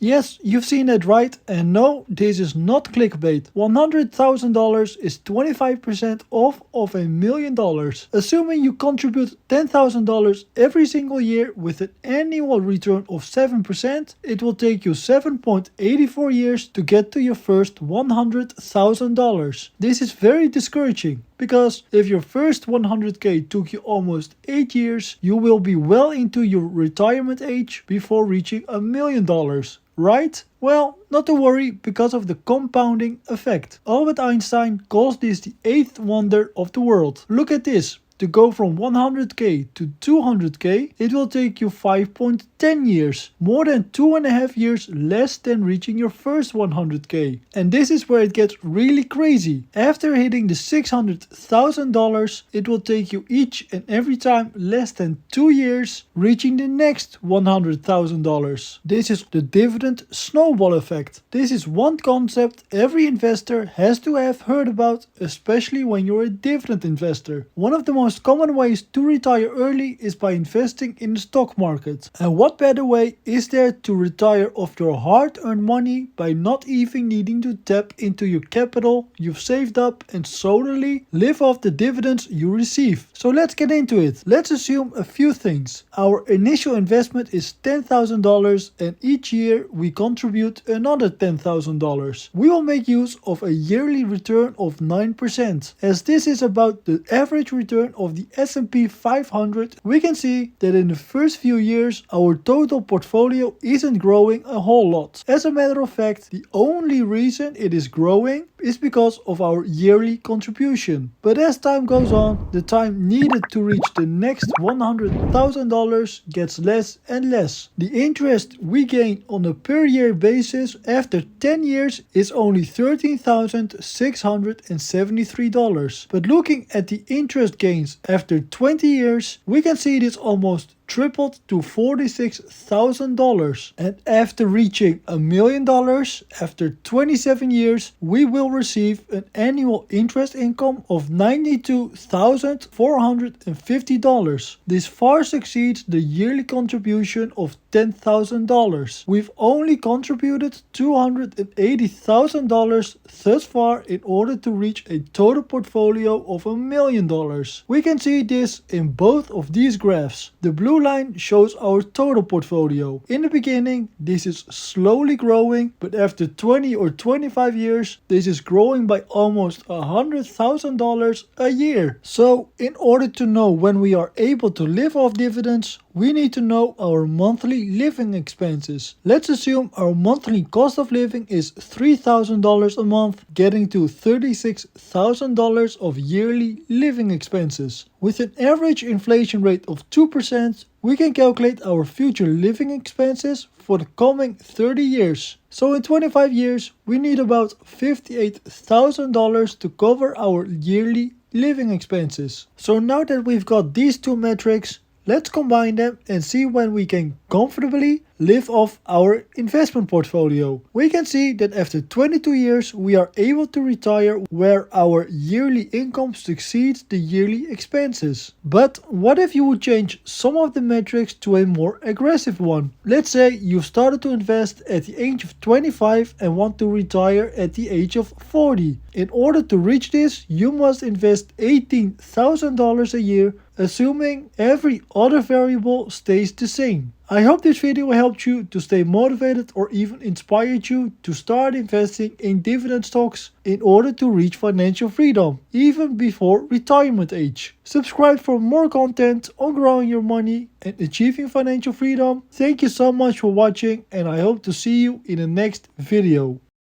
Yes, you've seen it right, and no, this is not clickbait. $100,000 is 25% off of $1,000,000. Assuming you contribute $10,000 every single year with an annual return of 7%, it will take you 7.84 years to get to your first $100,000. This is very discouraging, because if your first 100k took you almost 8 years, you will be well into your retirement age before reaching $1,000,000. Right? Well, not to worry because of the compounding effect. Albert Einstein calls this the eighth wonder of the world. Look at this. To go from 100k to 200k, it will take you 5.10 years, more than 2.5 years less than reaching your first 100k. And this is where it gets really crazy. After hitting the $600,000, it will take you each and every time less than 2 years, reaching the next $100,000. This is the dividend snowball effect. This is one concept every investor has to have heard about, especially when you're a dividend investor. One of the most common ways to retire early is by investing in the stock market. And what better way is there to retire off your hard-earned money by not even needing to tap into your capital you've saved up and solely live off the dividends you receive? So let's get into it. Let's assume a few things. Our initial investment is $10,000 and each year we contribute another $10,000. We will make use of a yearly return of 9%. As this is about the average return of the S&P 500, we can see that in the first few years our total portfolio isn't growing a whole lot. As a matter of fact, the only reason it is growing is because of our yearly contribution. But as time goes on, the time needed to reach the next $100,000 gets less and less. The interest we gain on a per year basis after 10 years is only $13,673. But looking at the interest gains after 20 years, we can see this almost tripled to $46,000. And after reaching $1,000,000 after 27 years, we will receive an annual interest income of $92,450. This far succeeds the yearly contribution of $10,000. We've only contributed $280,000 thus far in order to reach a total portfolio of $1,000,000. We can see this in both of these graphs. The blue line shows our total portfolio. In the beginning, this is slowly growing, but after 20 or 25 years, this is growing by almost $100,000 a year. So, in order to know when we are able to live off dividends, we need to know our monthly living expenses. Let's assume our monthly cost of living is $3,000 a month, getting to $36,000 of yearly living expenses. With an average inflation rate of 2%, we can calculate our future living expenses for the coming 30 years. So in 25 years, we need about $58,000 to cover our yearly living expenses. So now that we've got these two metrics, let's combine them and see when we can comfortably live off our investment portfolio. We can see that after 22 years we are able to retire where our yearly income succeeds the yearly expenses. But what if you would change some of the metrics to a more aggressive one? Let's say you've started to invest at the age of 25 and want to retire at the age of 40. In order to reach this, you must invest $18,000 a year, assuming every other variable stays the same. I hope this video helped you to stay motivated or even inspired you to start investing in dividend stocks in order to reach financial freedom, even before retirement age. Subscribe for more content on growing your money and achieving financial freedom. Thank you so much for watching, and I hope to see you in the next video.